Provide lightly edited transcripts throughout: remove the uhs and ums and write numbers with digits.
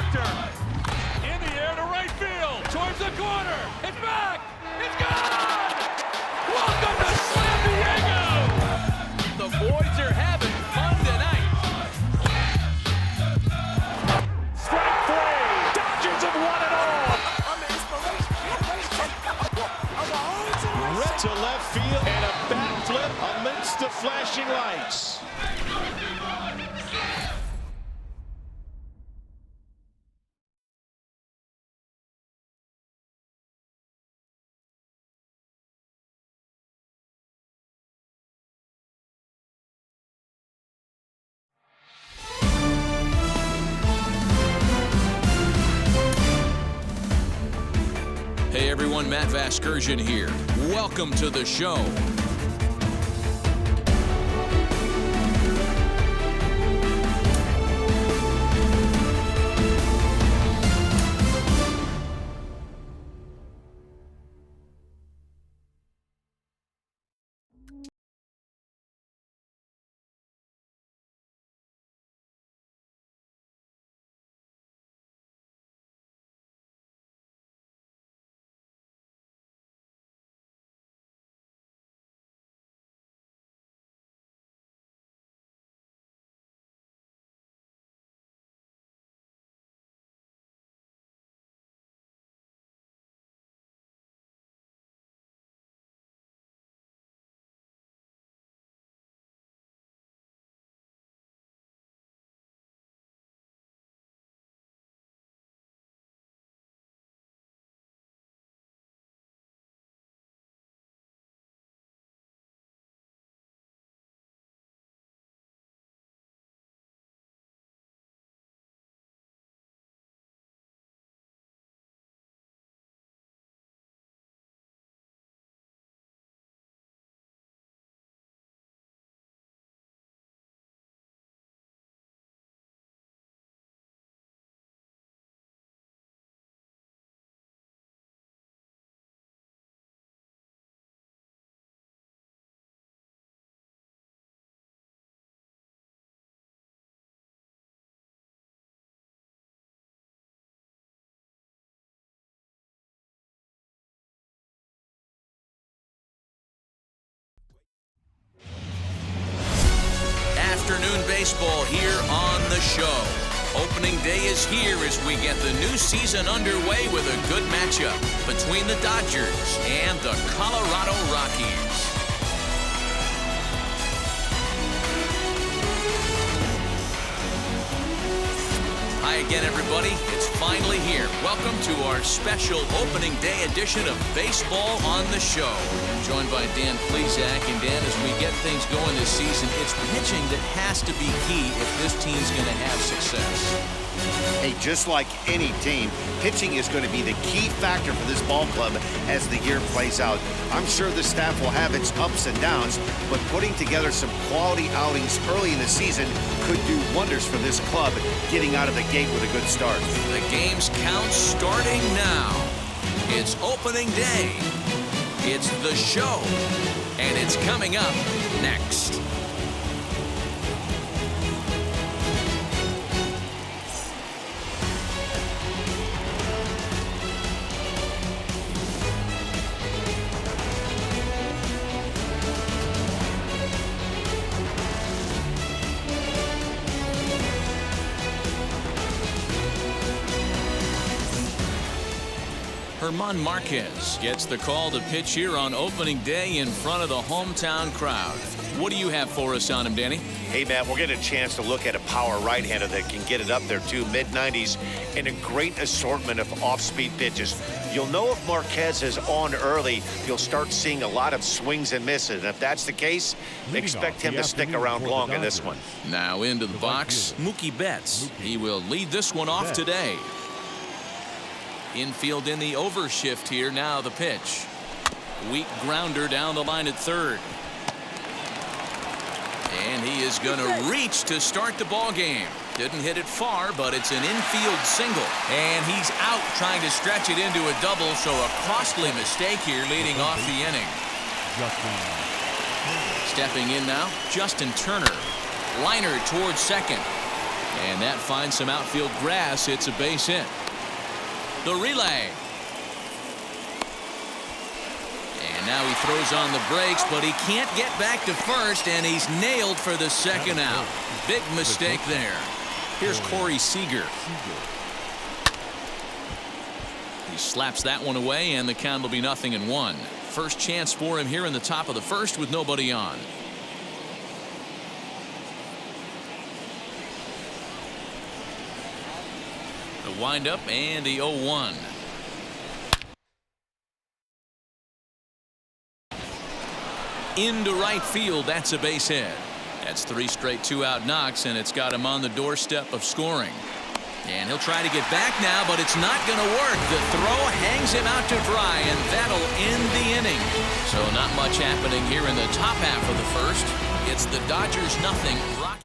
after. In the air to right field. Towards the corner. It's back. It's gone. Welcome to San Diego. The boys are having fun tonight. Strike three. Dodgers have won it all. Red to left field and a bat flip amidst the flashing lights. Hey everyone, Matt Vasgersian here. Welcome to the show. Afternoon baseball here on the show. Opening day is here as we get the new season underway with a good matchup between the Dodgers and the Colorado Rockies. Hi again, everybody. It's finally here. Welcome to our special opening day edition of Baseball on the Show. Joined by Dan Plesac. And Dan, as we get things going this season, it's pitching that has to be key if this team's going to have success. Hey, just like any team, pitching is going to be the key factor for this ball club as the year plays out. I'm sure the staff will have its ups and downs, but putting together some quality outings early in the season could do wonders for this club getting out of the gate with a good start. The game's count starting now. It's opening day. It's the show. And it's coming up next. German Marquez gets the call to pitch here on opening day in front of the hometown crowd. What do you have for us on him, Danny? Hey, Matt, we're getting a chance to look at a power right-hander that can get it up there, too, mid-90s, and a great assortment of off-speed pitches. You'll know if Marquez is on early, you'll start seeing a lot of swings and misses. And if that's the case, expect him to stick around long in this one. Now into the box, Mookie Betts. He will lead this one off today. Infield in the overshift here. Now the pitch. Weak grounder down the line at third. And he is going to reach to start the ball game. Didn't hit it far, but it's an infield single. And he's out trying to stretch it into a double, so a costly mistake here leading off the inning. Stepping in now, Justin Turner. Liner towards second. And that finds some outfield grass. It's a base hit. The relay. And now he throws on the brakes, but he can't get back to first, and he's nailed for the second out. Big mistake there. Here's Corey Seager. He slaps that one away, and the count will be 0-1. First chance for him here in the top of the first with nobody on. The windup and the 0-1. Into right field. That's a base hit. That's 3 straight 2-out knocks, and it's got him on the doorstep of scoring. And he'll try to get back now, but it's not going to work. The throw hangs him out to dry, and that'll end the inning. So not much happening here in the top half of the first. It's the Dodgers 0. Rock.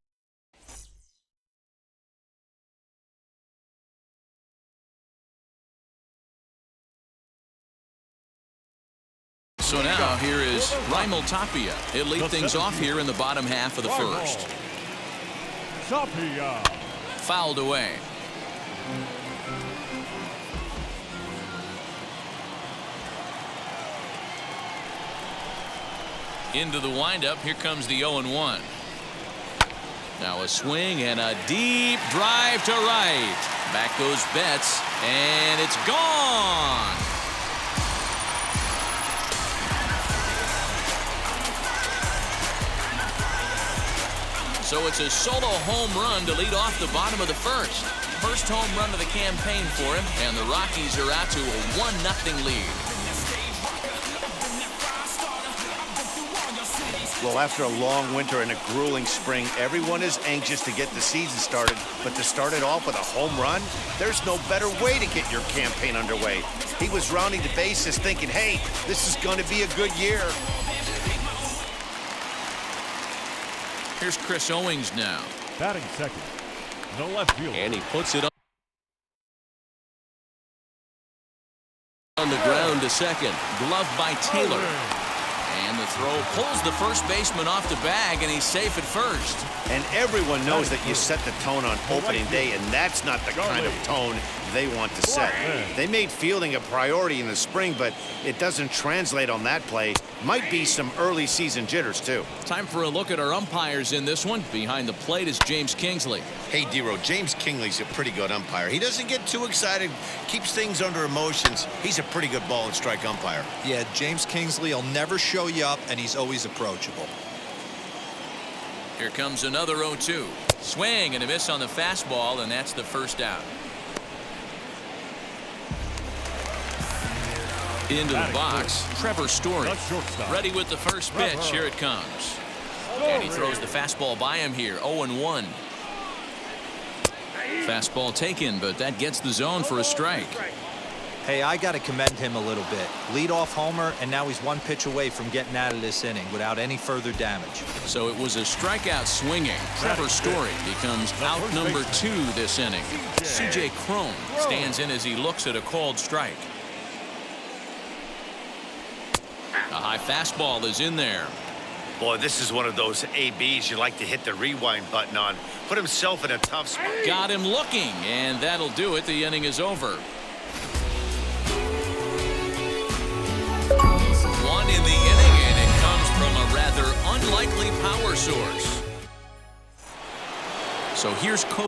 So now here is Raimel Tapia. He'll lead things off here in the bottom half of the first. Tapia. Fouled away. Into the windup. Here comes the 0-1. Now a swing and a deep drive to right. Back goes Betts, and it's gone. So it's a solo home run to lead off the bottom of the first. First home run of the campaign for him, and the Rockies are out to a 1-0 lead. Well, after a long winter and a grueling spring, everyone is anxious to get the season started. But to start it off with a home run, there's no better way to get your campaign underway. He was rounding the bases thinking, hey, this is going to be a good year. Here's Chris Owings now. Batting second. The left field. And he puts it on the ground to second. Glove by Taylor. And the throw pulls the first baseman off the bag, and he's safe at first. And everyone knows that you set the tone on opening day, and that's not the kind of tone they want to set. They made fielding a priority in the spring, but it doesn't translate on that play. Might be some early season jitters, too. Time for a look at our umpires in this one. Behind the plate is James Kingsley. Hey, D-Row, James Kingsley's a pretty good umpire. He doesn't get too excited, keeps things under emotions. He's a pretty good ball and strike umpire. Yeah, James Kingsley will never show you up, and he's always approachable. Here comes another 0-2. Swing and a miss on the fastball, and that's the first out. Into the box, Trevor Story. Ready with the first pitch. Here it comes. And he throws the fastball by him here. 0-1. Fastball taken, but that gets the zone for a strike. Hey, I got to commend him a little bit. Leadoff homer, and now he's 1 pitch away from getting out of this inning without any further damage. So it was a strikeout swinging. Trevor Story becomes out number 2 this inning. C.J. Cron stands in as he looks at a called strike. A high fastball is in there. Boy, this is one of those ABs you like to hit the rewind button on. Put himself in a tough spot. Got him looking, and that'll do it. The inning is over. 1 in the inning, and it comes from a rather unlikely power source. So here's Cody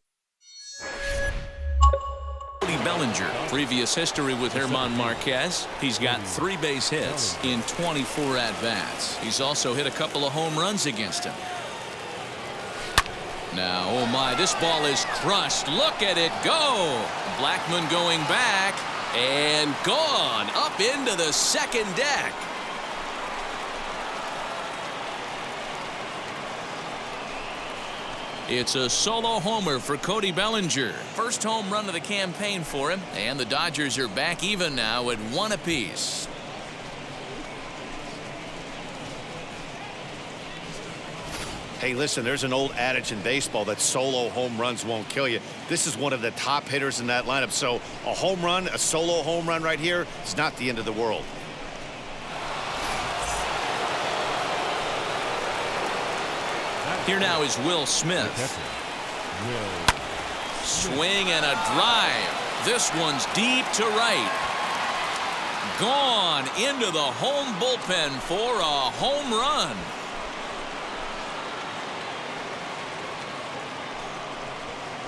Bellinger. Previous history with German Marquez. He's got 3 base hits in 24 at-bats. He's also hit a couple of home runs against him. Now, oh my, this ball is crushed. Look at it go. Blackmon going back and gone up into the second deck. It's a solo homer for Cody Bellinger. First home run of the campaign for him, and the Dodgers are back even now at 1 apiece. Hey, listen, there's an old adage in baseball that solo home runs won't kill you. This is one of the top hitters in that lineup, so a home run, a solo home run right here is not the end of the world. Here now is Will Smith. Swing and a drive. This one's deep to right. Gone into the home bullpen for a home run.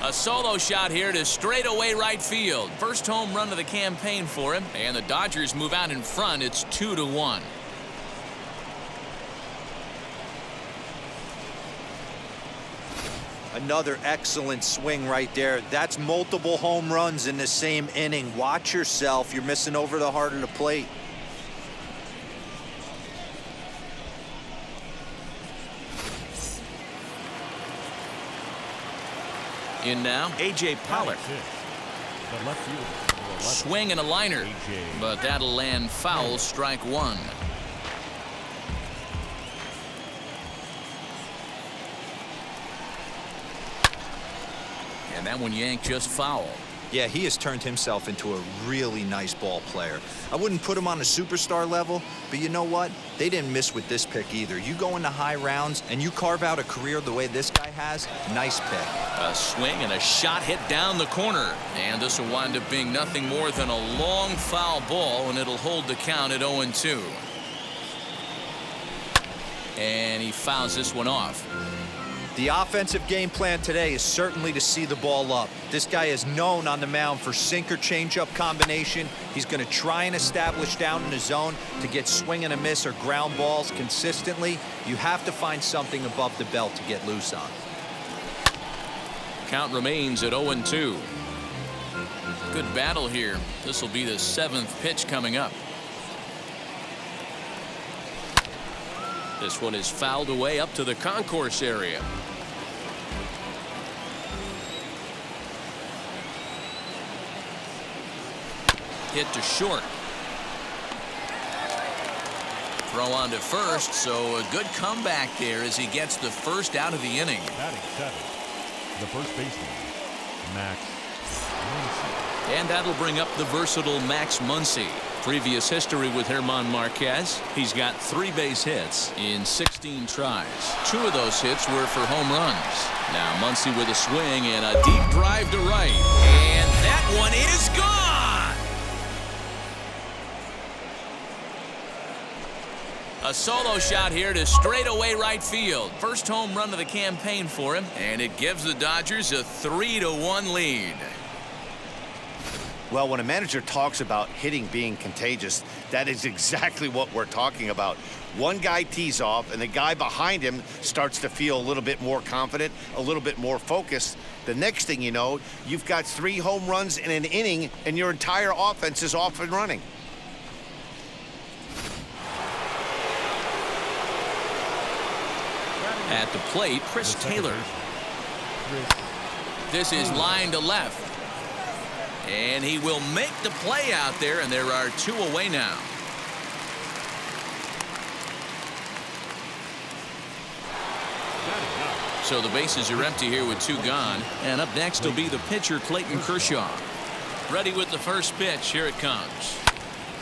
A solo shot here to straightaway right field. First home run of the campaign for him, and the Dodgers move out in front. It's 2-1. Another excellent swing right there. That's multiple home runs in the same inning. Watch yourself. You're missing over the heart of the plate. In now, A.J. Pollock. The left fielder. Swing and a liner, but that'll land foul, strike one. And that one yanked just foul. Yeah, he has turned himself into a really nice ball player. I wouldn't put him on a superstar level, but you know what? They didn't miss with this pick either. You go into high rounds and you carve out a career the way this guy has, nice pick. A swing and a shot hit down the corner. And this will wind up being nothing more than a long foul ball, and it'll hold the count at 0-2. And he fouls this one off. The offensive game plan today is certainly to see the ball up. This guy is known on the mound for sinker changeup combination. He's going to try and establish down in the zone to get swing and a miss or ground balls consistently. You have to find something above the belt to get loose on. Count remains at 0-2. Good battle here. This will be the 7th pitch coming up. This one is fouled away up to the concourse area. Hit to short. Throw on to first, so a good comeback there as he gets the first out of the inning. Batting 7. The first baseman, Max Muncy. And that'll bring up the versatile Max Muncy. Previous history with German Marquez. He's got 3 base hits in 16 tries. 2 of those hits were for home runs. Now Muncy with a swing and a deep drive to right. And that one is gone! A solo shot here to straightaway right field. First home run of the campaign for him, and it gives the Dodgers a 3-1 lead. Well, when a manager talks about hitting being contagious, that is exactly what we're talking about. One guy tees off, and the guy behind him starts to feel a little bit more confident, a little bit more focused. The next thing you know, you've got 3 home runs in an inning, and your entire offense is off and running. At the plate, Chris Taylor. This is line to left. And he will make the play out there, and there are 2 away now. So the bases are empty here with 2 gone. And up next will be the pitcher, Clayton Kershaw. Ready with the first pitch. Here it comes.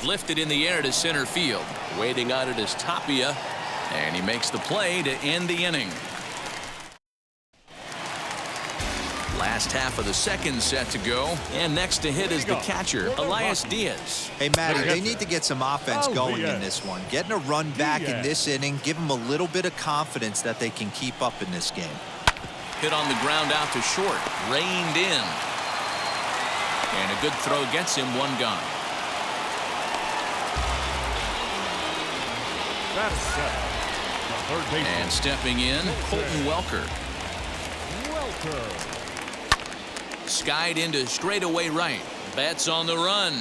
Lifted in the air to center field. Waiting on it is Tapia. And he makes the play to end the inning. Last half of the second set to go. And next to hit is the catcher, Elias Diaz. Hey, Matty, they need to get some offense going in this one. Getting a run back in this inning, give them a little bit of confidence that they can keep up in this game. Hit on the ground out to short. Reined in. And a good throw gets him 1 gone. Batting 7. The third baseman. And stepping in, Colton Welker. Skied into straightaway right. Bats on the run.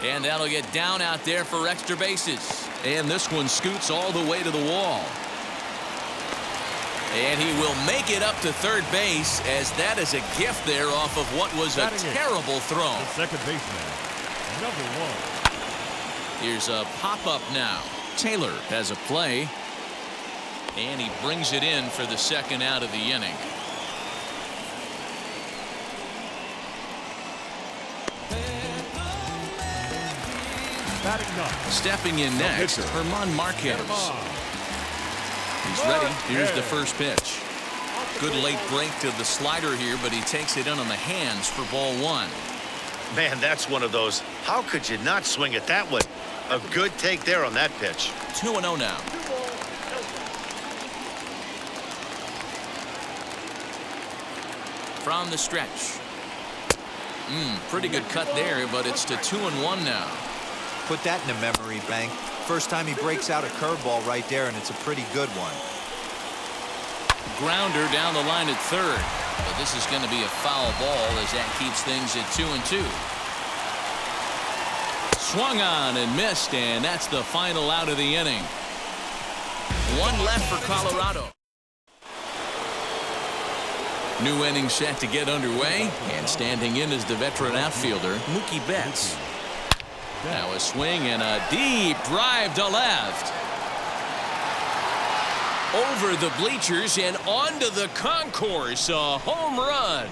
And that'll get down out there for extra bases. And this one scoots all the way to the wall. And he will make it up to third base, as that is a gift there off of what was a terrible throw. The second baseman, number 1. Here's a pop-up now. Taylor has a play. And he brings it in for the second out of the inning. Stepping in next, German Marquez. He's ready. Here's the first pitch. Good late break to the slider here, but he takes it in on the hands for ball one. Man, that's one of those. How could you not swing at that one? A good take there on that pitch. 2-0 now. From the stretch. Pretty good cut there, but it's to 2-1 now. Put that in the memory bank. First time he breaks out a curveball right there, and it's a pretty good one. Grounder down the line at third. But this is going to be a foul ball as that keeps things at 2-2. Swung on and missed, and that's the final out of the inning. One left for Colorado. New inning set to get underway, and standing in is the veteran outfielder, Mookie Betts. Now a swing and a deep drive to left. Over the bleachers and onto the concourse, a home run.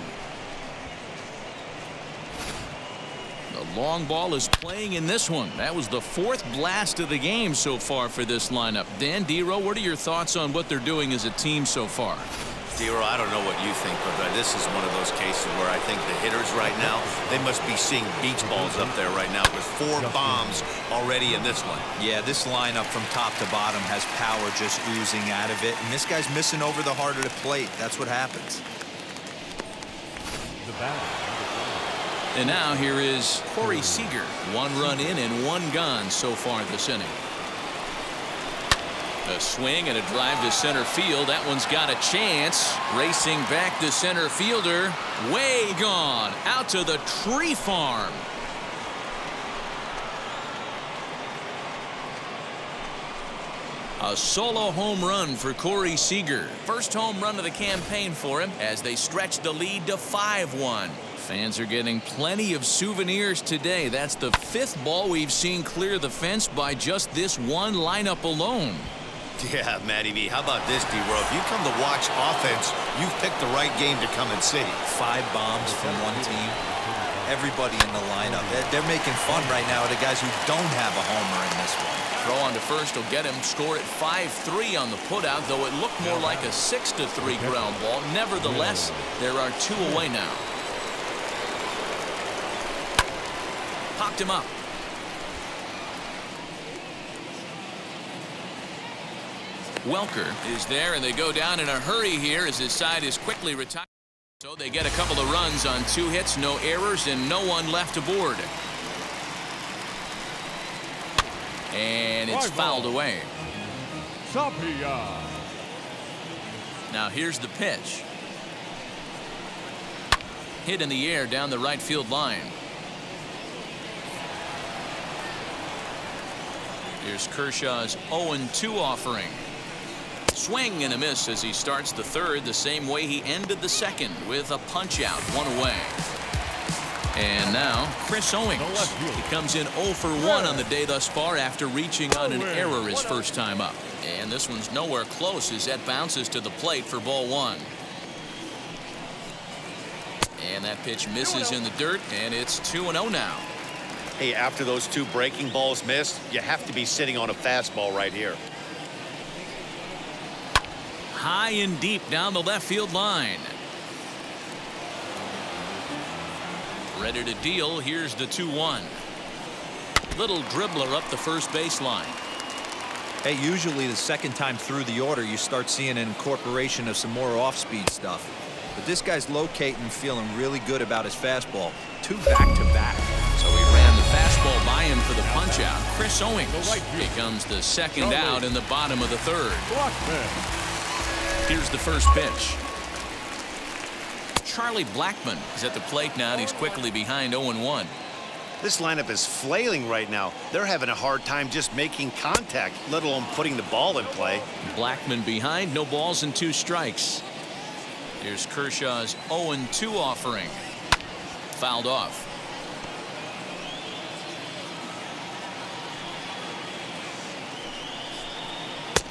The long ball is playing in this one. That was the fourth blast of the game so far for this lineup. Dan, D-Row, what are your thoughts on what they're doing as a team so far? D-Row, I don't know what you think, but this is one of those cases where I think the hitters right now, they must be seeing beach balls up there right now with 4 bombs already in this one. Yeah, this lineup from top to bottom has power just oozing out of it, and this guy's missing over the heart of the plate. That's what happens. The batter. And now here is Corey Seager. 1 run in and 1 gone so far this inning. A swing and a drive to center field. That one's got a chance. Racing back to center fielder. Way gone. Out to the tree farm. A solo home run for Corey Seager. First home run of the campaign for him as they stretch the lead to 5-1. Fans are getting plenty of souvenirs today. That's the 5th ball we've seen clear the fence by just this one lineup alone. Yeah, Matty V, how about this, D-Row? If you come to watch offense, you've picked the right game to come and see. 5 bombs from one team. Everybody in the lineup. They're making fun right now of the guys who don't have a homer in this one. Throw on to first will get him. Score at 5-3 on the putout, though it looked more like a 6-3 ground ball. Nevertheless, there are 2 away now. Popped him up. Welker is there, and they go down in a hurry here as his side is quickly retired. So they get a couple of runs on 2 hits, no errors, and no one left aboard. And it's fouled away. Now here's the pitch. Hit in the air down the right field line. Here's Kershaw's 0-2 offering. Swing and a miss as he starts the 3rd the same way he ended the 2nd with a punch out, 1 away. And now Chris Owings. He comes in 0 for 1 on the day thus far after reaching on an error his first time up. And this one's nowhere close as that bounces to the plate for ball 1. And that pitch misses in the dirt, and it's 2-0 now. Hey, after those 2 breaking balls missed, you have to be sitting on a fastball right here. High and deep down the left field line. Ready to deal. Here's the 2-1. Little dribbler up the first baseline. Hey, usually the second time through the order, you start seeing an incorporation of some more off-speed stuff. But this guy's locating, feeling really good about his fastball. 2 back-to-back. So he ran the fastball by him for the punch-out. Chris Owings becomes the 2nd out in the bottom of the 3rd. Here's the first pitch. Charlie Blackmon is at the plate now, and he's quickly behind 0-1. This lineup is flailing right now. They're having a hard time just making contact, let alone putting the ball in play. Blackmon behind, no balls and 2 strikes. Here's Kershaw's 0-2 offering. Fouled off.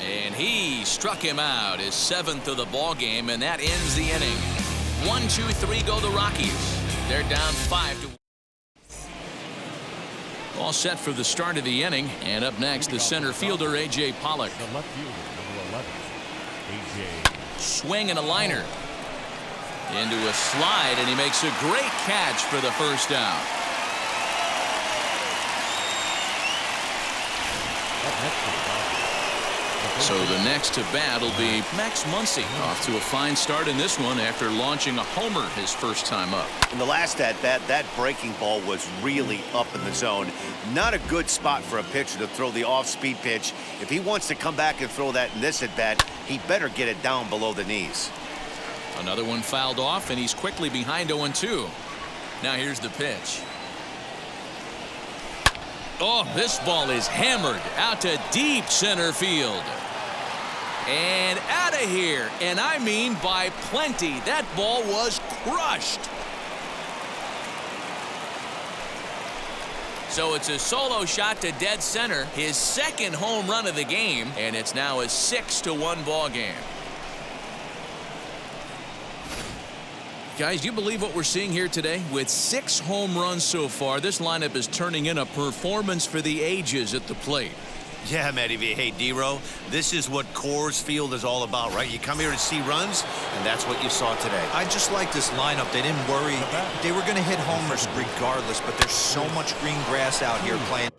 And he struck him out, his 7th of the ball game, and that ends the inning. 1-2-3 go the Rockies. They're down 5-1. All set for the start of the inning, and up next the center fielder A.J. Pollock. The left fielder, number 11. Swing and a liner. Into a slide, and he makes a great catch for the first out. So the next to bat will be Max Muncy, off to a fine start in this one after launching a homer his first time up. In the last at-bat, that breaking ball was really up in the zone. Not a good spot for a pitcher to throw the off-speed pitch. If he wants to come back and throw that in this at-bat, he better get it down below the knees. Another one fouled off, and he's quickly behind 0-2. Now here's the pitch. Oh, this ball is hammered out to deep center field. And out of here, and I mean by plenty. That ball was crushed. So it's a solo shot to dead center, his second home run of the game, and it's now a 6-1 ball game. Guys, do you believe what we're seeing here today? With 6 home runs so far, this lineup is turning in a performance for the ages at the plate. Yeah, Matty V. Hey, D-Row, this is what Coors Field is all about, right? You come here to see runs, and that's what you saw today. I just like this lineup. They didn't worry. They were going to hit homers regardless, but there's so much green grass out here playing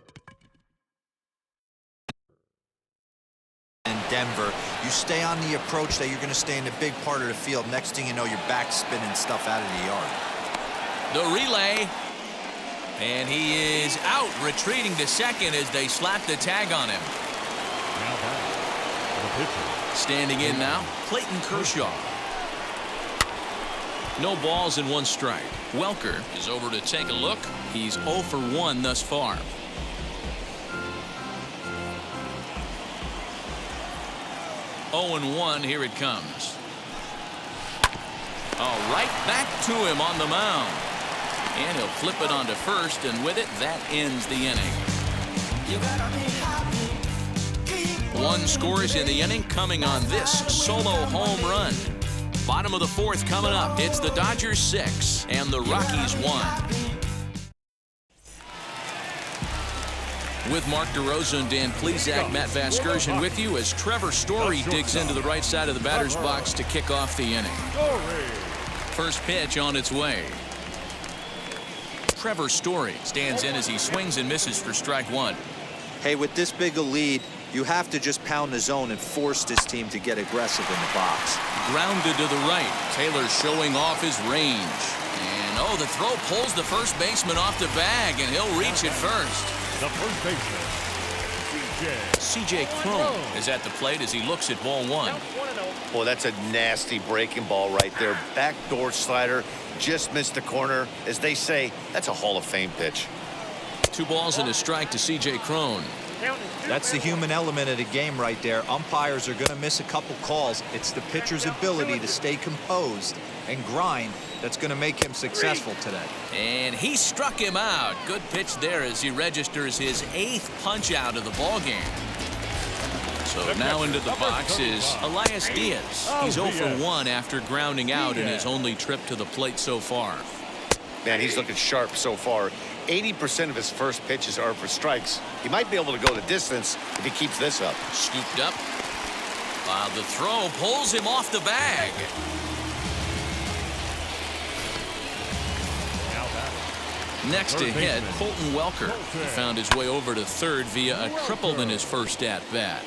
in Denver. You stay on the approach that you're going to stay in the big part of the field. Next thing you know, you're back spinning stuff out of the yard. The relay. And he is out, retreating to second as they slap the tag on him. Now back, the pitcher. Standing in now, Clayton Kershaw. No balls and 1 strike. Welker is over to take a look. He's 0 for 1 thus far. Oh and 1, here it comes. Oh, right back to him on the mound. And he'll flip it onto first, and with it, that ends the inning. 1 scores in the inning, coming on this solo home run. Bottom of the 4th coming up. It's the Dodgers 6 and the Rockies 1. With Mark DeRosa and Dan Plesac, Matt Vasgersian with you as Trevor Story digs into the right side of the batter's box to kick off the inning. First pitch on its way. Trevor Story stands in as he swings and misses for strike 1. Hey, with this big a lead, you have to just pound the zone and force this team to get aggressive in the box. Grounded to the right. Taylor showing off his range. And, oh, the throw pulls the first baseman off the bag, and he'll reach it first. The first baseman, C.J. Cron is at the plate as he looks at ball 1. Boy, that's a nasty breaking ball right there. Backdoor slider, just missed the corner. As they say, that's a Hall of Fame pitch. 2 balls and a strike to C.J. Cron. That's the human element of the game right there. Umpires are going to miss a couple calls. It's the pitcher's ability to stay composed and grind that's going to make him successful today. And he struck him out. Good pitch there as he registers his 8th punch out of the ball game. So now into the box is Elias Diaz. He's 0 for 1 after grounding out in his only trip to the plate so far. Man, he's looking sharp so far. 80% of his first pitches are for strikes. He might be able to go the distance if he keeps this up. Scooped up. While the throw pulls him off the bag. Next to hit, Colton Welker. He found his way over to third via a triple in his first at-bat.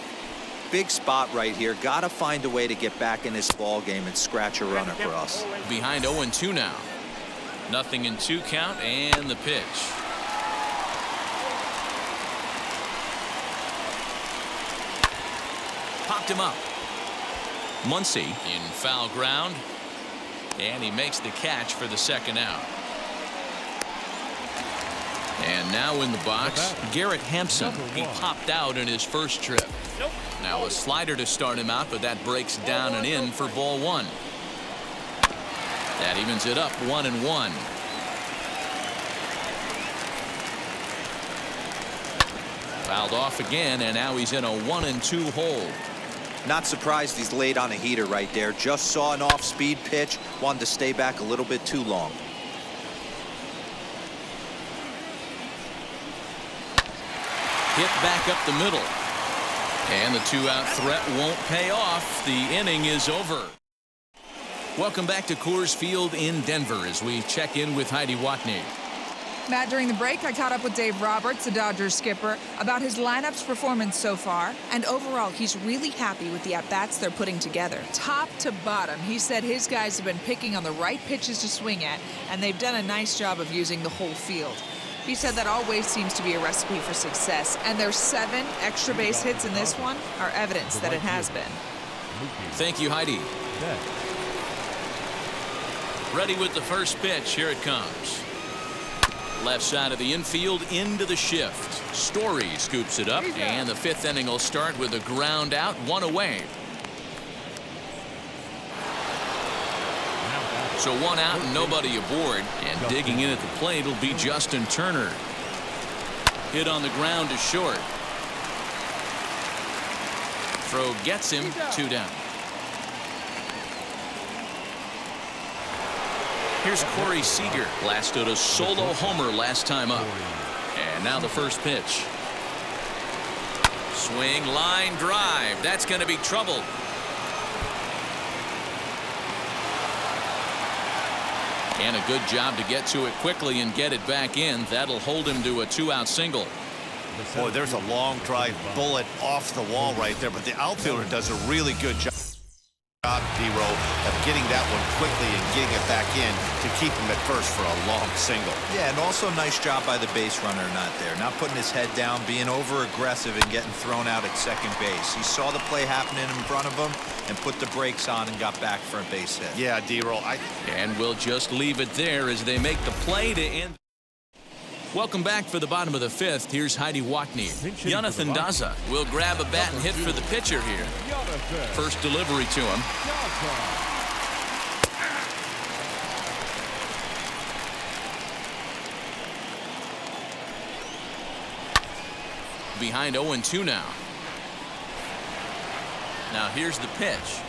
Big spot right here. Got to find a way to get back in this ball game and scratch a runner for us. Behind 0-2 now. Nothing in 2 count, and the pitch. Popped him up. Muncy in foul ground, and he makes the catch for the second out. And now in the box, Garrett Hampson. He popped out in his first trip. Now a slider to start him out, but that breaks down and in for ball 1. That evens it up 1-1. Fouled off again, and now he's in a 1-2 hole. Not surprised he's laid on a heater right there. Just saw an off-speed pitch. Wanted to stay back a little bit too long. Hit back up the middle. And the two-out threat won't pay off. The inning is over. Welcome back to Coors Field in Denver as we check in with Heidi Watney. Matt, during the break, I caught up with Dave Roberts, the Dodgers skipper, about his lineup's performance so far. And overall, he's really happy with the at-bats they're putting together. Top to bottom, he said his guys have been picking on the right pitches to swing at, and they've done a nice job of using the whole field. He said that always seems to be a recipe for success, and their 7 extra base hits in this one are evidence that it has been. Thank you, Heidi. Ready with the first pitch. Here it comes. Left side of the infield into the shift. Story scoops it up, and the 5th inning will start with a ground out, 1 away. So 1 out and nobody aboard, and digging in at the plate will be Justin Turner. Hit on the ground to short. Throw gets him, 2 down. Here's Corey Seager. Blasted a solo homer last time up. And now the first pitch. Swing, line drive. That's going to be trouble. And a good job to get to it quickly and get it back in. That'll hold him to a 2-out single. Boy, there's a long drive bullet off the wall right there, but the outfielder does a really good job, D-Row, of getting that one quickly and getting it back in to keep him at first for a long single. Yeah, and also nice job by the base runner not there. Not putting his head down, being over-aggressive and getting thrown out at second base. He saw the play happening in front of him and put the brakes on and got back for a base hit. Yeah, D-Row. And we'll just leave it there as they make the play to end. Welcome back for the bottom of the 5th. Here's Heidi Watney. Jonathan Daza will grab a bat and hit for the pitcher here. First delivery to him. Behind 0-2 now. Now here's the pitch.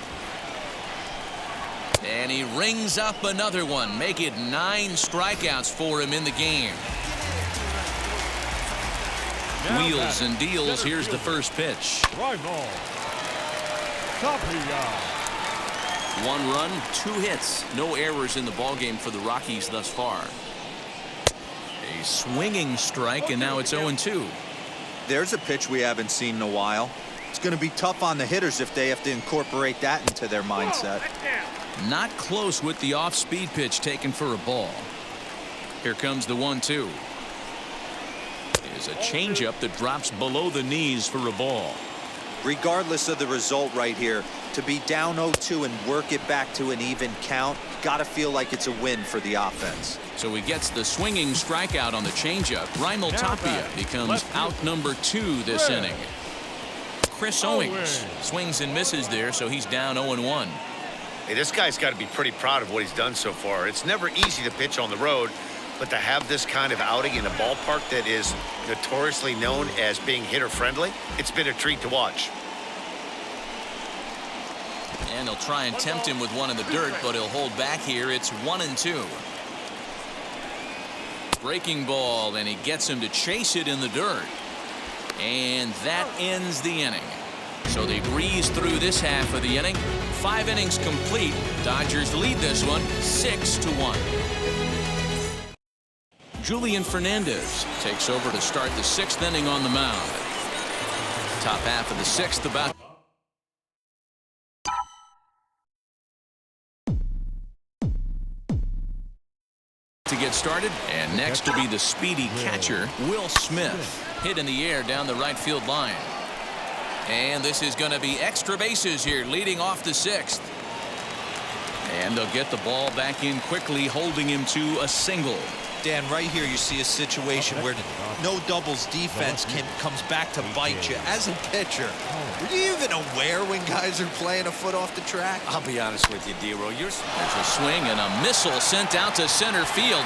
And he rings up another one. Make it 9 strikeouts for him in the game. Wheels and deals. Here's the first pitch. Right ball. Top of the yard. 1 run, 2 hits. No errors in the ballgame for the Rockies thus far. A swinging strike, and now it's 0-2. There's a pitch we haven't seen in a while. It's going to be tough on the hitters if they have to incorporate that into their mindset. Not close with the off-speed pitch taken for a ball. Here comes the 1-2. Is a changeup that drops below the knees for a ball. Regardless of the result right here, to be down 0-2 and work it back to an even count, gotta feel like it's a win for the offense. So he gets the swinging strikeout on the changeup. Raimel Tapia becomes out number 2 this inning. Chris Owings swings and misses there, so he's down 0-1. Hey, this guy's got to be pretty proud of what he's done so far. It's never easy to pitch on the road, but to have this kind of outing in a ballpark that is notoriously known as being hitter-friendly, it's been a treat to watch. And he'll try and tempt him with one in the dirt, but he'll hold back here. It's 1-2. Breaking ball, and he gets him to chase it in the dirt. And that ends the inning. So they breeze through this half of the inning. 5 innings complete. Dodgers lead this one 6-1. Julian Fernandez takes over to start the 6th inning on the mound. Top half of the 6th about to get started. And next will be the speedy catcher, Will Smith. Hit in the air down the right field line. And this is going to be extra bases here leading off the 6th. And they'll get the ball back in quickly, holding him to a single. Dan, right here you see a situation where no doubles defense comes back to bite you. As a pitcher, were you even aware when guys are playing a foot off the track? I'll be honest with you, D-Row. There's a swing and a missile sent out to center field.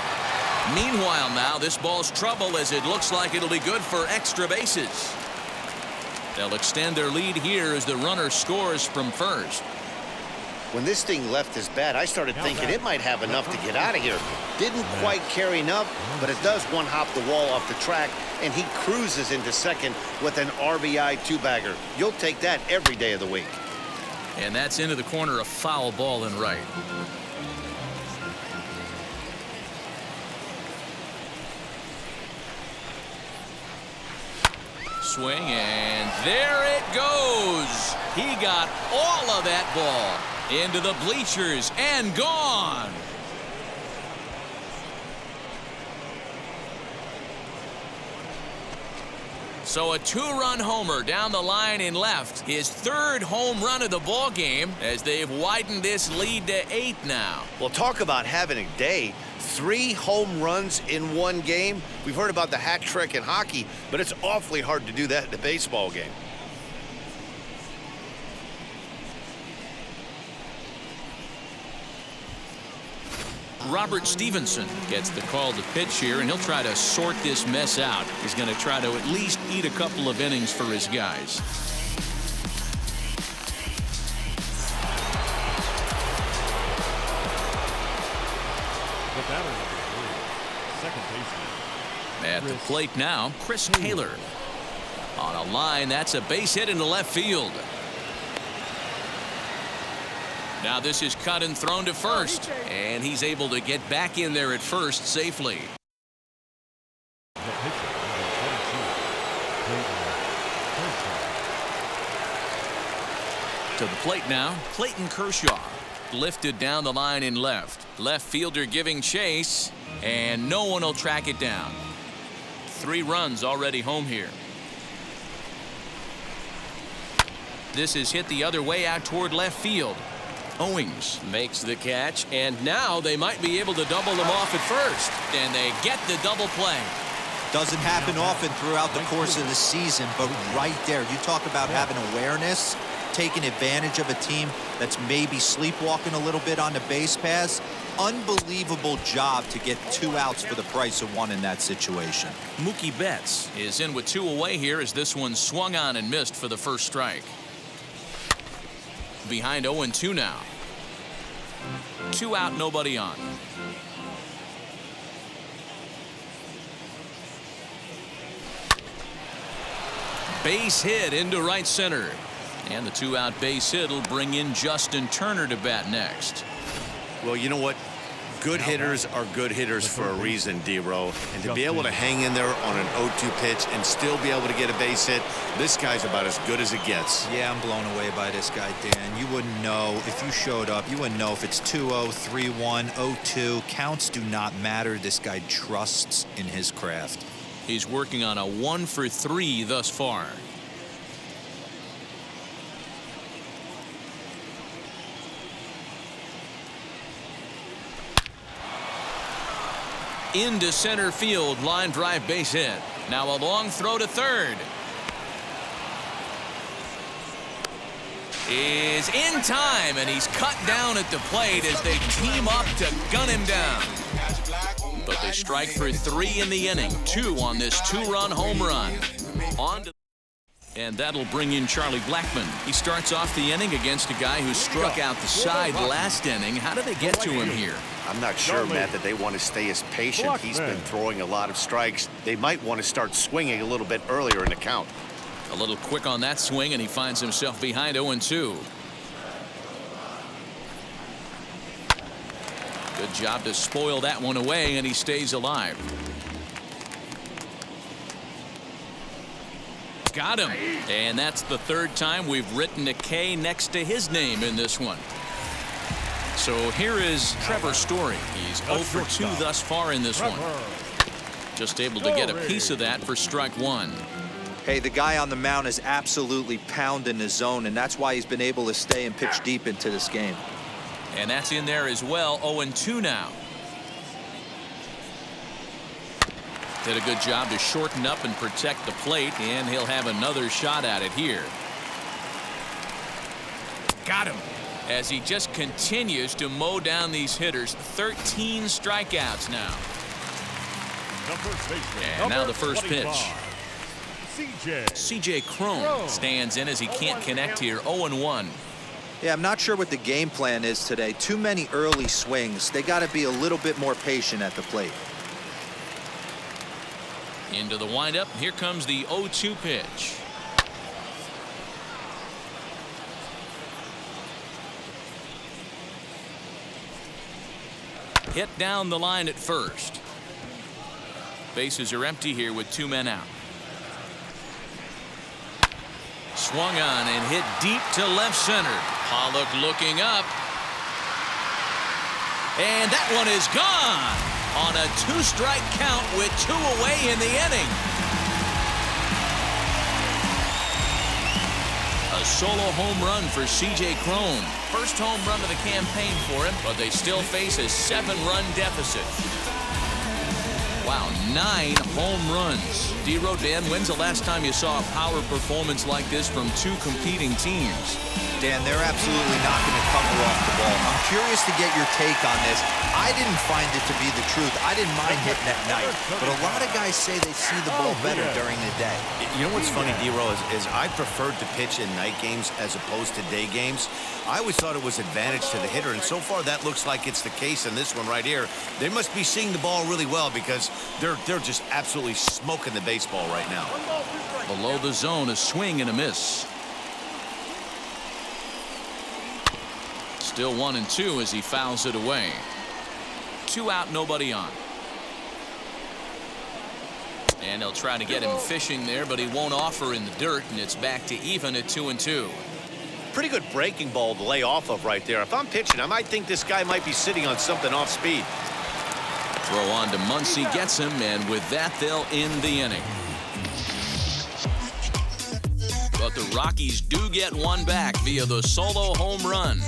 Meanwhile now, this ball's trouble as it looks like it'll be good for extra bases. They'll extend their lead here as the runner scores from first. When this thing left his bat, I started thinking it might have enough to get out of here. Didn't quite carry enough, but it does one-hop the wall off the track and he cruises into second with an RBI two-bagger. You'll take that every day of the week. And that's into the corner, a foul ball and right. Swing, and there it goes. He got all of that ball into the bleachers and gone. So a two-run homer down the line in left. His third home run of the ball game as they've widened this lead to 8 now. Well, talk about having a day. 3 home runs in one game. We've heard about the hat trick in hockey, but it's awfully hard to do that in a baseball game. Robert Stevenson gets the call to pitch here, and he'll try to sort this mess out. He's going to try to at least eat a couple of innings for his guys. At the plate now, Chris Taylor. On a line, that's a base hit into left field. Now this is cut and thrown to first, and he's able to get back in there at first safely. To the plate now, Clayton Kershaw. Lifted down the line in left. Left fielder giving chase, and no one will track it down. 3 runs already home here. This is hit the other way out toward left field. Owings makes the catch, and now they might be able to double them off at first, and they get the double play. Doesn't happen often throughout the course of the season, but right there, you talk about having awareness, taking advantage of a team that's maybe sleepwalking a little bit on the base paths. Unbelievable job to get 2 outs for the price of 1 in that situation. Mookie Betts is in with 2 away here as this one swung on and missed for the first strike. Behind 0-2 now. 2 out, nobody on. Base hit into right center. And the 2-out base hit will bring in Justin Turner to bat next. Well, you know what? Good hitters are good hitters for a reason, D-Row. And to be able to hang in there on an 0-2 pitch and still be able to get a base hit, this guy's about as good as it gets. Yeah, I'm blown away by this guy, Dan. You wouldn't know if you showed up. You wouldn't know if it's 2-0, 3-1, 0-2. Counts do not matter. This guy trusts in his craft. He's working on a 1 for 3 thus far. Into center field, line drive base hit. Now a long throw to third. Is in time, and he's cut down at the plate as they team up to gun him down. But they strike for 3 in the inning. 2 on this 2-run home run. And that'll bring in Charlie Blackmon. He starts off the inning against a guy who struck out the side last inning. How did they get to him here? I'm not sure, Matt, that they want to stay as patient. He's been throwing a lot of strikes. They might want to start swinging a little bit earlier in the count. A little quick on that swing, and he finds himself behind 0-2. Good job to spoil that one away, and he stays alive. Got him. And that's the 3rd time we've written a K next to his name in this one. So here is Trevor Story. He's 0 for 2 thus far in this one. Just able to get a piece of that for strike 1. Hey, the guy on the mound is absolutely pounding the zone, and that's why he's been able to stay and pitch deep into this game. And that's in there as well. 0-2 now. Did a good job to shorten up and protect the plate, and he'll have another shot at it here. Got him. As he just continues to mow down these hitters. 13 strikeouts now. And now the first pitch. C.J. Cron stands in as he can't connect here. 0-1. Yeah, I'm not sure what the game plan is today. Too many early swings. They got to be a little bit more patient at the plate. Into the windup. Here comes the 0-2 pitch. Hit down the line at first. Bases are empty here with 2 men out. Swung on and hit deep to left center. Pollock looking up. And that one is gone on a 2-strike count with 2 away in the inning. A solo home run for C.J. Cron. First home run of the campaign for him, but they still face a 7-run deficit. Wow, 9 home runs. D-Row, Dan, when's the last time you saw a power performance like this from 2 competing teams? Dan, they're absolutely not going to cover off the ball. I'm curious to get your take on this. I didn't find it to be the truth. I didn't mind hitting at night, but a lot of guys say they see the ball better during the day. You know what's funny, D-Row, is I preferred to pitch in night games as opposed to day games. I always thought it was advantage to the hitter, and so far that looks like it's the case in this one right here. They must be seeing the ball really well because they're just absolutely smoking the baseball right now. Below the zone, a swing and a miss. Still 1-2 as he fouls it away. 2 out, nobody on. And they'll try to get him fishing there, but he won't offer in the dirt, and it's back to even at 2-2. Pretty good breaking ball to lay off of right there. If I'm pitching, I might think this guy might be sitting on something off speed. Throw on to Muncy, gets him, and with that, they'll end the inning. But the Rockies do get one back via the solo home run.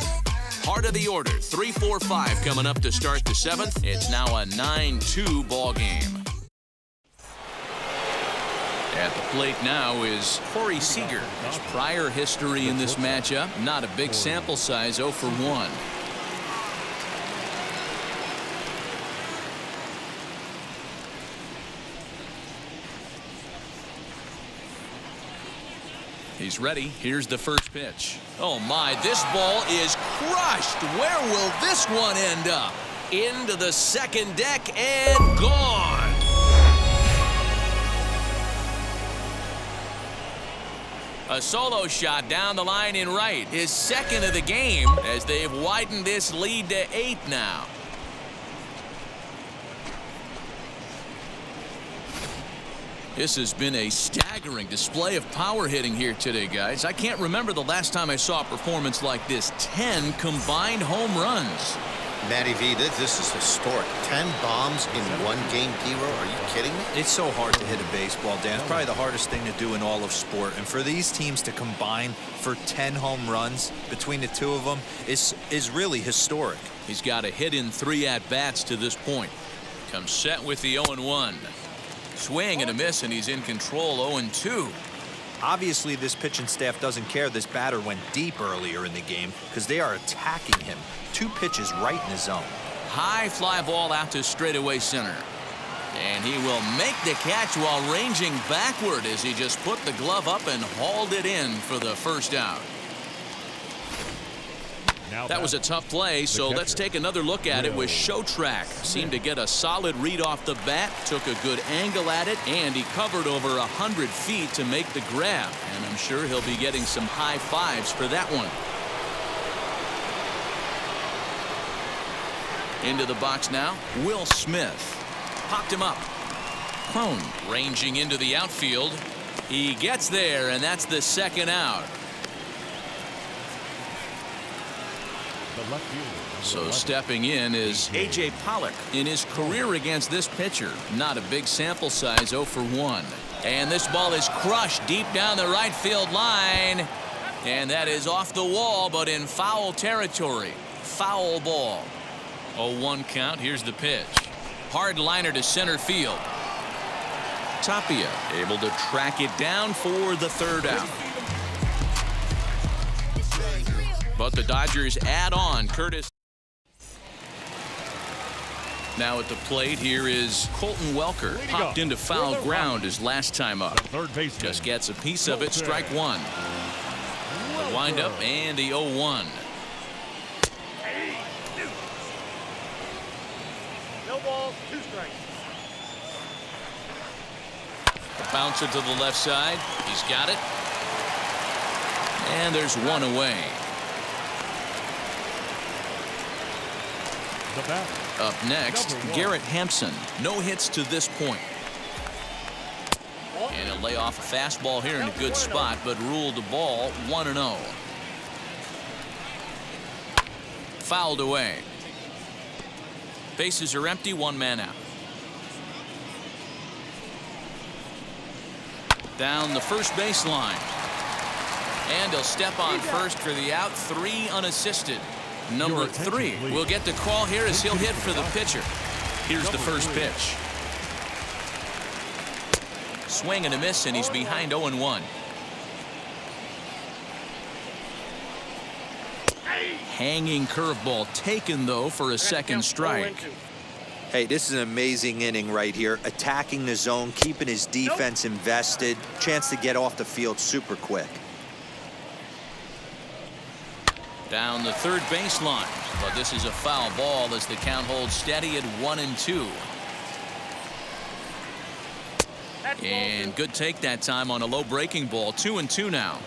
Heart of the order, 3-4-5 coming up to start the 7th. It's now a 9-2 ball game. At the plate now is Corey Seager. His prior history in this matchup, not a big sample size, 0 for 1. He's ready. Here's the first pitch. Oh my, this ball is crushed. Where will this one end up? Into the second deck and gone. A solo shot down the line in right. His second of the game as they've widened this lead to 8 now. This has been a staggering display of power hitting here today, guys. I can't remember the last time I saw a performance like this. 10 combined home runs. Matty V, this is historic. 10 bombs in one game, D-Row. Are you kidding me? It's so hard to hit a baseball, Dan. It's probably the hardest thing to do in all of sport. And for these teams to combine for 10 home runs between the 2 of them is really historic. He's got a hit in 3 at-bats to this point. Comes set with the 0-1. Swing and a miss, and he's in control, 0-2. Obviously, this pitching staff doesn't care this batter went deep earlier in the game because they are attacking him. 2 pitches right in his zone. High fly ball out to straightaway center. And he will make the catch while ranging backward as he just put the glove up and hauled it in for the first out. That was a tough play, so let's take another look at it with Show Track. Seemed to get a solid read off the bat, took a good angle at it, and he covered over 100 feet to make the grab. And I'm sure he'll be getting some high fives for that one. Into the box now, Will Smith. Popped him up. Cron ranging into the outfield. He gets there, and that's the second out. So stepping in is A.J. Pollock. In his career against this pitcher, not a big sample size, 0 for 1. And this ball is crushed deep down the right field line. And that is off the wall, but in foul territory. Foul ball. 0-1 count. Here's the pitch. Hard liner to center field. Tapia able to track it down for the third out. But the Dodgers add on Curtis. Now at the plate, here is Colton Welker. Popped into foul ground his last time up. Just gets a piece of it, strike 1. The windup and the 0-1. No balls, 2 strikes. Bouncer to the left side. He's got it. And there's one away. Up next, Garrett Hampson. No hits to this point. And he'll lay off a fastball here in a good spot, but ruled the ball 1-0. Fouled away. Bases are empty, one man out. Down the first baseline. And he'll step on first for the out. 3 unassisted. Number 3 will get the call here as he'll hit for the pitcher. Here's the first pitch. Swing and a miss, and he's behind 0-1. Hanging curveball taken, though, for a second strike. Hey, this is an amazing inning right here. Attacking the zone, keeping his defense invested. Chance to get off the field super quick. Down the third baseline, but this is a foul ball as the count holds steady at 1-2. And good take that time on a low breaking ball. 2-2 now.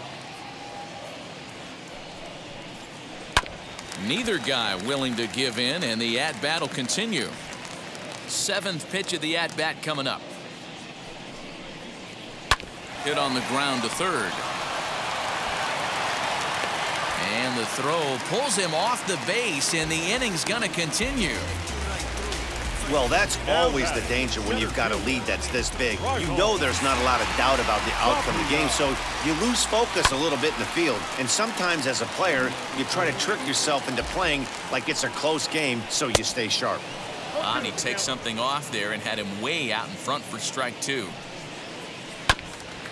Neither guy willing to give in, and the at-bat will continue. 7th pitch of the at-bat coming up. Hit on the ground to third. And the throw pulls him off the base, and the inning's going to continue. Well, that's always the danger when you've got a lead that's this big. You know there's not a lot of doubt about the outcome of the game, so you lose focus a little bit in the field. And sometimes as a player, you try to trick yourself into playing like it's a close game so you stay sharp. And he takes something off there and had him way out in front for strike 2.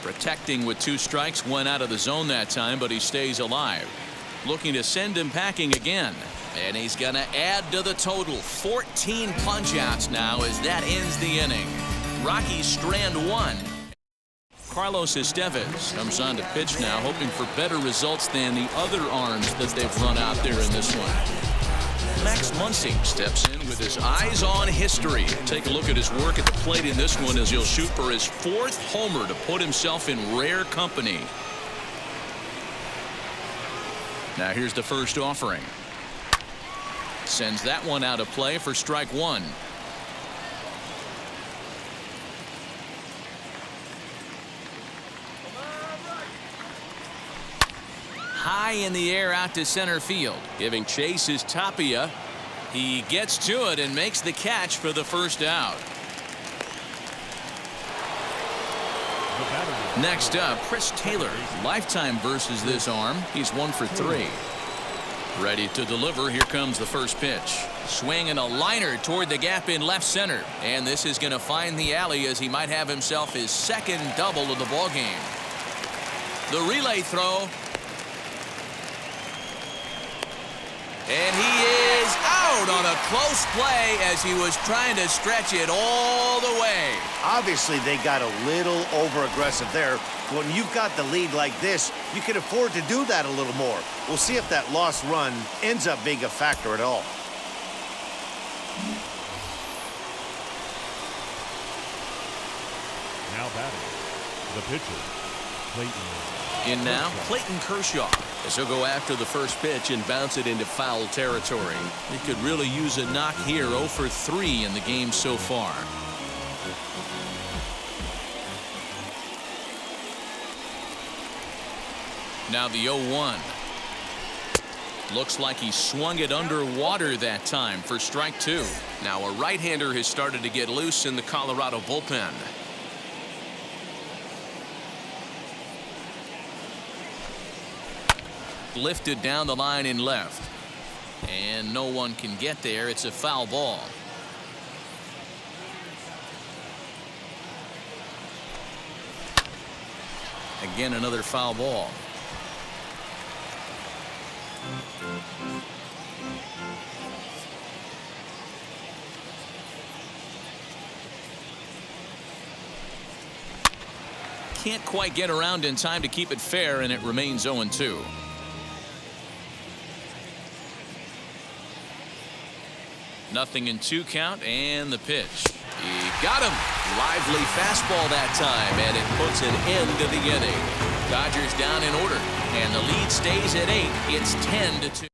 Protecting with 2 strikes, went out of the zone that time, but he stays alive. Looking to send him packing again. And he's going to add to the total. 14 punch-outs now as that ends the inning. Rockies strand 1. Carlos Estevez comes on to pitch now, hoping for better results than the other arms that they've run out there in this one. Max Muncy steps in with his eyes on history. Take a look at his work at the plate in this one as he'll shoot for his 4th homer to put himself in rare company. Now here's the first offering. Sends that one out of play for strike 1. High in the air out to center field. Giving chase is Tapia. He gets to it and makes the catch for the first out. Next up, Chris Taylor. Lifetime versus this arm. He's 1 for 3. Ready to deliver. Here comes the first pitch. Swing and a liner toward the gap in left center. And this is going to find the alley as he might have himself his 2nd double of the ball game. The relay throw. And he is out on a close play as he was trying to stretch it all the way. Obviously, they got a little over-aggressive there. When you've got the lead like this, you can afford to do that a little more. We'll see if that lost run ends up being a factor at all. Now batting, the pitcher, Clayton. In now, Clayton Kershaw, as he'll go after the first pitch and bounce it into foul territory. He could really use a knock here. 0 for 3 in the game so far. Now the 0-1. Looks like he swung it underwater that time for strike 2. Now a right-hander has started to get loose in the Colorado bullpen. Lifted down the line in left. And no one can get there. It's a foul ball. Again, another foul ball. Can't quite get around in time to keep it fair, and it remains 0-2. 0-2 count, and the pitch. He got him. Lively fastball that time, and it puts an end to the inning. Dodgers down in order, and the lead stays at 8. It's 10-2.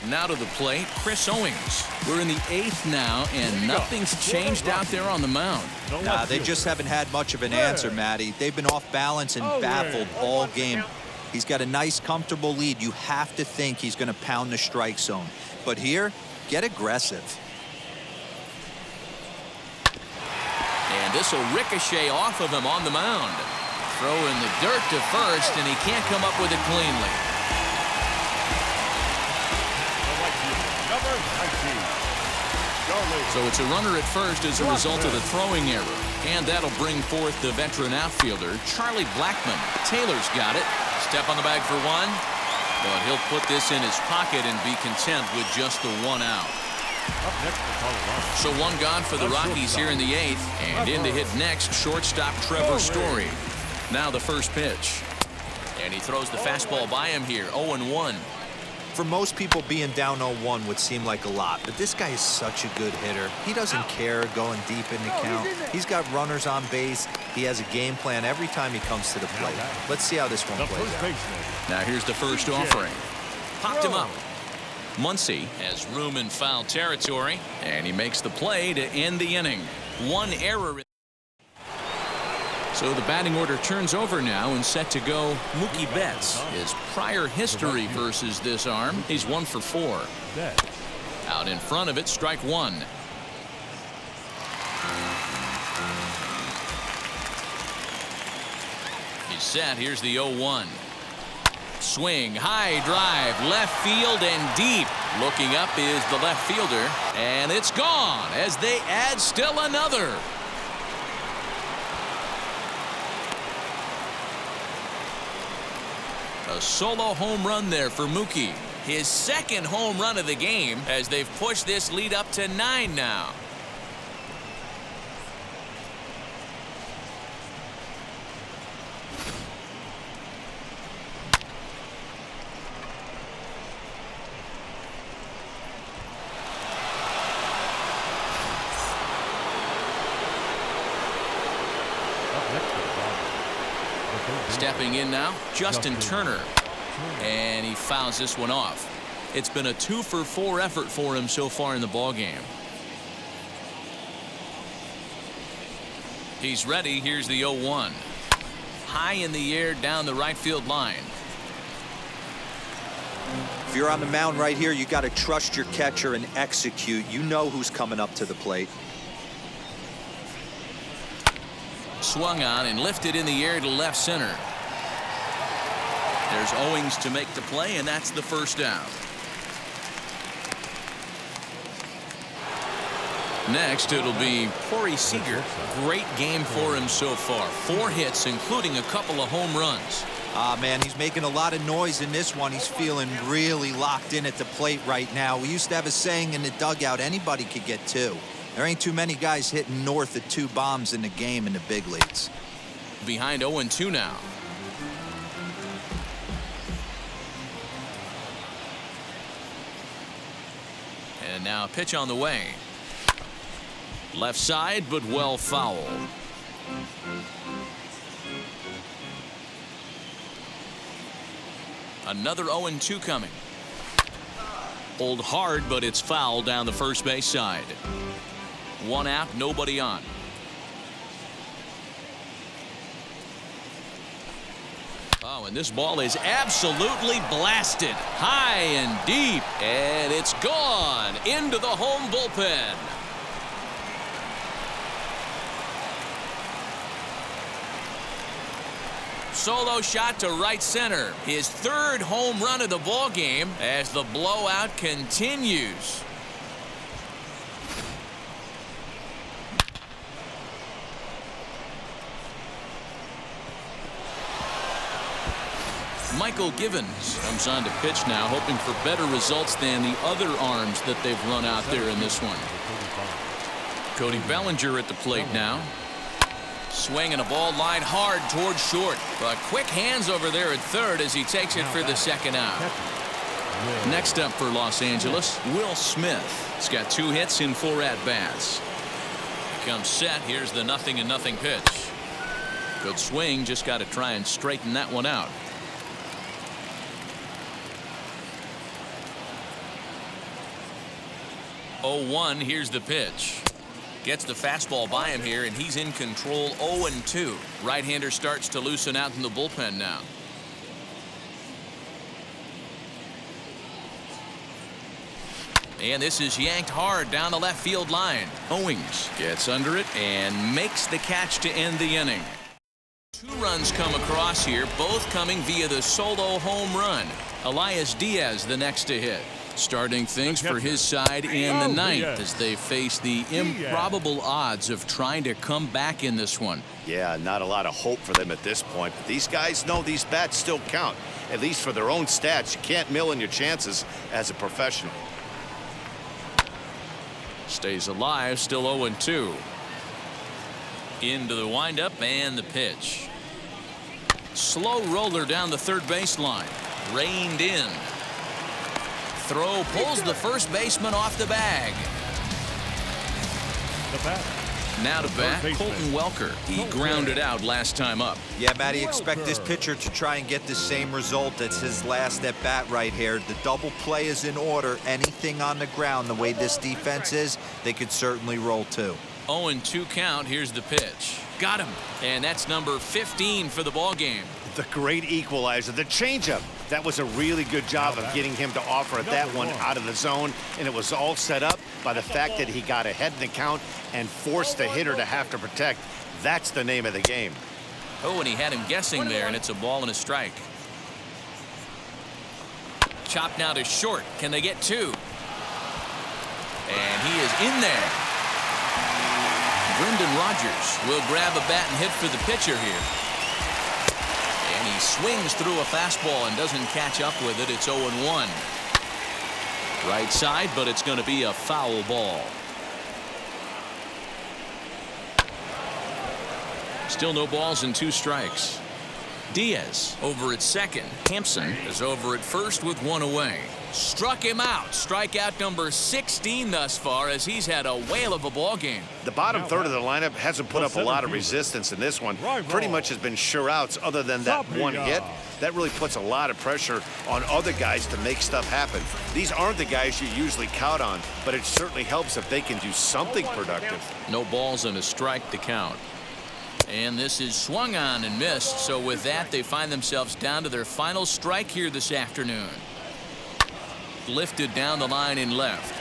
Now to the plate, Chris Owings. We're in the 8th now, and nothing's changed out there on the mound. Nah, they just haven't had much of an answer, Matty. They've been off balance and baffled all game. He's got a nice, comfortable lead. You have to think he's going to pound the strike zone. But here, get aggressive. And this will ricochet off of him on the mound. Throw in the dirt to first, and he can't come up with it cleanly. So it's a runner at first as a result of the throwing error. And that'll bring forth the veteran outfielder, Charlie Blackmon. Taylor's got it. Step on the bag for one. But he'll put this in his pocket and be content with just the 1 out. So 1 gone for the Rockies here in the 8th. And in to hit next, shortstop Trevor Story. Now the first pitch. And he throws the fastball by him here, 0-1. For most people, being down 0-1 would seem like a lot, but this guy is such a good hitter. He doesn't care going deep in the count. He's got runners on base. He has a game plan every time he comes to the plate. Let's see how this one plays out. Now here's the first offering. Popped him up. Muncy has room in foul territory, and he makes the play to end the inning. 1 error. So the batting order turns over now and set to go Mookie Betts. His prior history versus this arm, he's 1 for 4. Out in front of it, strike 1. He's set. Here's the 0-1. Swing, high drive, left field and deep. Looking up is the left fielder, and it's gone as they add still another. A solo home run there for Mookie. His 2nd home run of the game as they've pushed this lead up to 9 now. Stepping in now, Justin Turner. And he fouls this one off. It's been a 2 for 4 effort for him so far in the ballgame. He's ready. Here's the 0-1. High in the air down the right field line. If you're on the mound right here, you got to trust your catcher and execute. You know who's coming up to the plate. Swung on and lifted in the air to left center. There's Owings to make the play, and that's the first down. Next, it'll be Corey Seager. Great game for him so far. 4 hits, including a couple of home runs. Man, he's making a lot of noise in this one. He's feeling really locked in at the plate right now. We used to have a saying in the dugout, anybody could get 2. There ain't too many guys hitting north of 2 bombs in the game in the big leagues. Behind 0-2 now. And now a pitch on the way. Left side, but well fouled. Another 0-2 coming. Pulled hard, but it's foul down the first base side. 1 out, nobody on. Oh, and this ball is absolutely blasted. High and deep, and it's gone into the home bullpen. Solo shot to right center. His 3rd home run of the ball game as the blowout continues. Michael Givens comes on to pitch now, hoping for better results than the other arms that they've run out there in this one. Cody Bellinger at the plate now. Swinging a ball line hard towards short. But quick hands over there at third as he takes it for the 2nd out. Next up for Los Angeles, Will Smith. He's got 2 hits in 4 at-bats. Comes set. Here's the 0-0 pitch. Good swing. Just got to try and straighten that one out. Oh, 1. Here's the pitch. Gets the fastball by him here, and he's in control. 0-2. Right-hander starts to loosen out in the bullpen now. And this is yanked hard down the left field line. Owings gets under it and makes the catch to end the inning. 2 runs come across here, both coming via the solo home run. Elias Diaz the next to hit. Starting things for his side in the 9th as they face the improbable odds of trying to come back in this one. Yeah, not a lot of hope for them at this point, but these guys know these bats still count, at least for their own stats. You can't mill in your chances as a professional. Stays alive, still 0-2. Into the windup and the pitch. Slow roller down the third baseline. Reined in. Throw pulls the first baseman off the bag. Now to bat, Colton Welker. He grounded out last time up. Yeah, Matty, expect this pitcher to try and get the same result as his last at bat right here. The double play is in order. Anything on the ground, the way this defense is, they could certainly roll too. 0-2 count. Here's the pitch. Got him. And that's number 15 for the ball game. The great equalizer, the changeup. That was a really good job of getting him to offer that one out of the zone, and it was all set up by the fact that he got ahead in the count and forced the hitter to have to protect. That's the name of the game. Oh, and he had him guessing there, and it's a ball and a strike. Chopped now to short. Can they get 2? And he is in there. Brendan Rodgers will grab a bat and hit for the pitcher here. And he swings through a fastball and doesn't catch up with it. It's 0-1. Right side, but it's going to be a foul ball. Still no balls and 2 strikes. Diaz over at second. Hampson is over at first with 1 away. Struck him out. Strikeout number 16 thus far as he's had a whale of a ball game. The bottom third of the lineup hasn't put up a lot of resistance in this one. Pretty much has been sure outs other than that one hit. That really puts a lot of pressure on other guys to make stuff happen. These aren't the guys you usually count on, but it certainly helps if they can do something productive. No balls and a strike to count. And this is swung on and missed. So with that, they find themselves down to their final strike here this afternoon. Lifted down the line in left.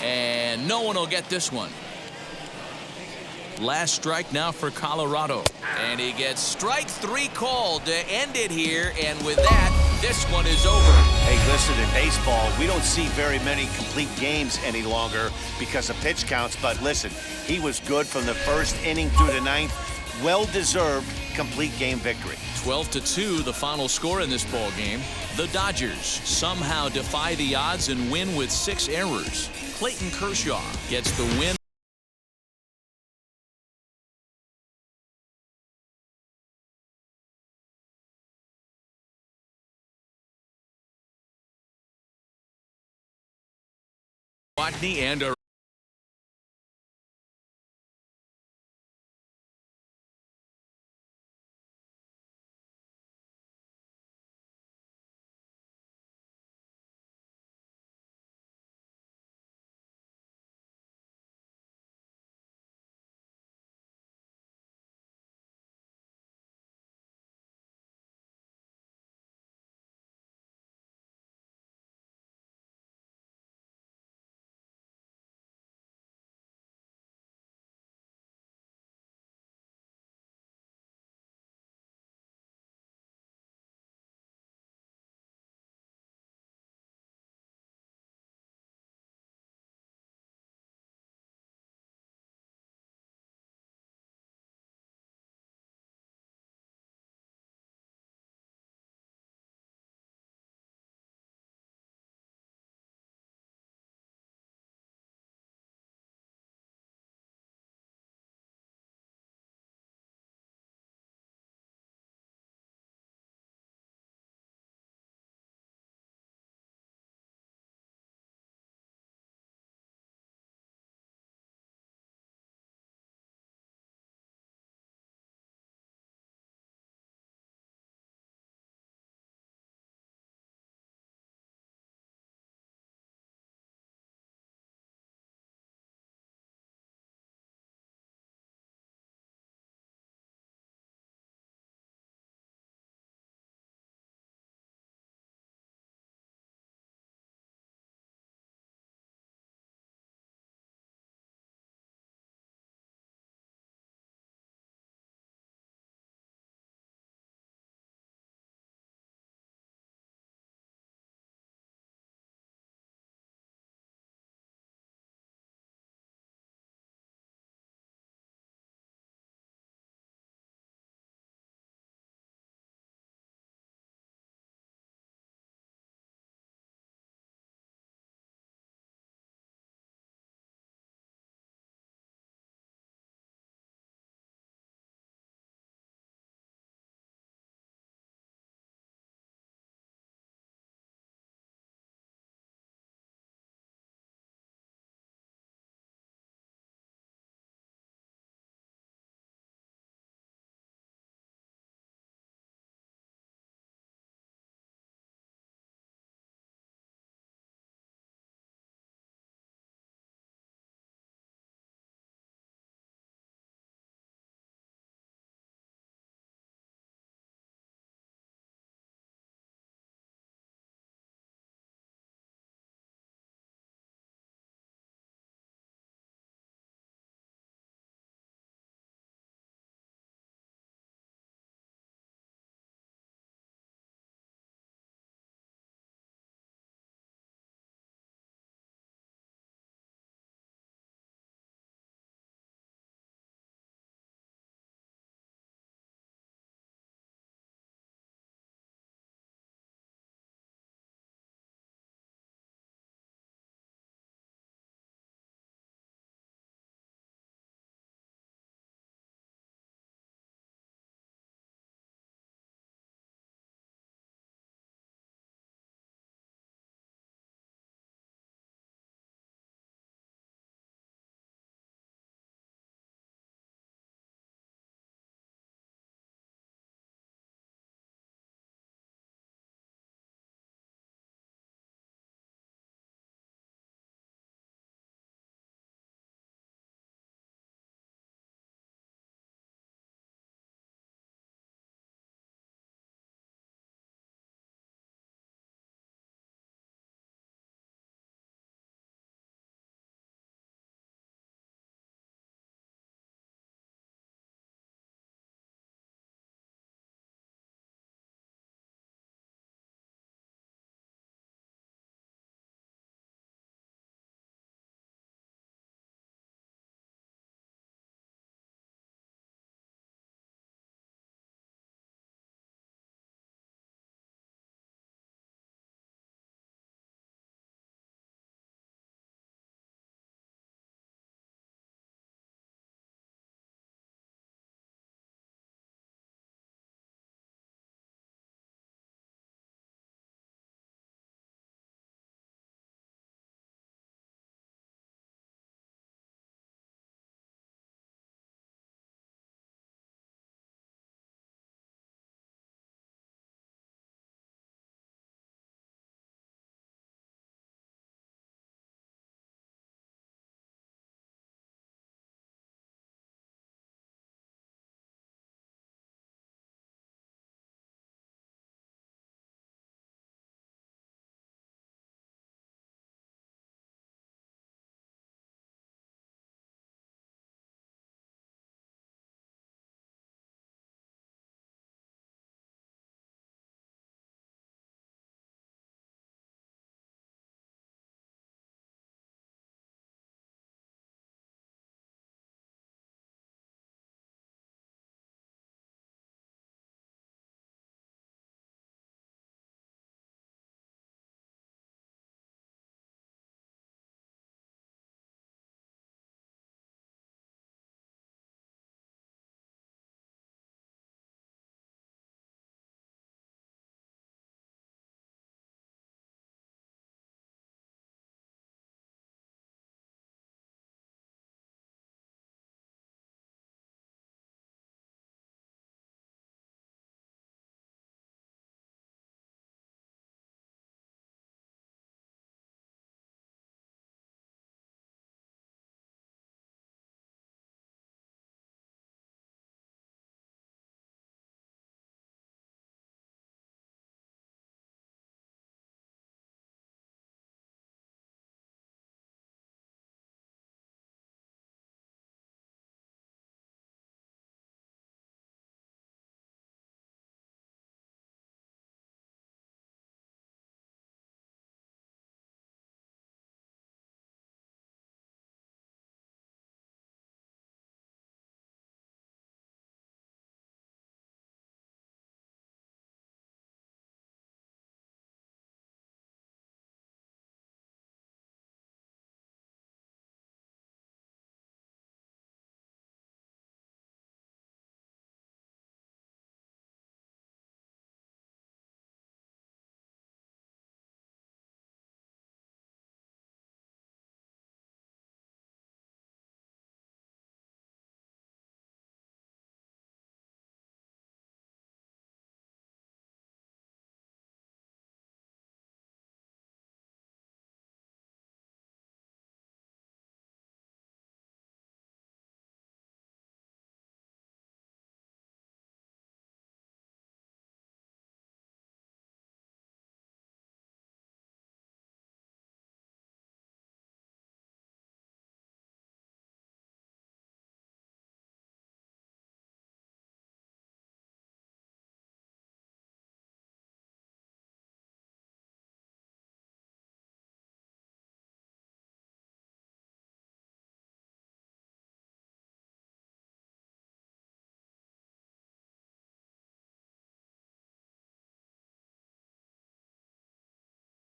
And no one will get this one. Last strike now for Colorado. And he gets strike 3 called to end it here. And with that, this one is over. Hey, listen, in baseball, we don't see very many complete games any longer because of pitch counts. But listen, he was good from the first inning through the 9th. Well-deserved complete game victory. 12-2 the final score in this ball game. The Dodgers somehow defy the odds and win with 6 errors. Clayton Kershaw gets the win. Watney and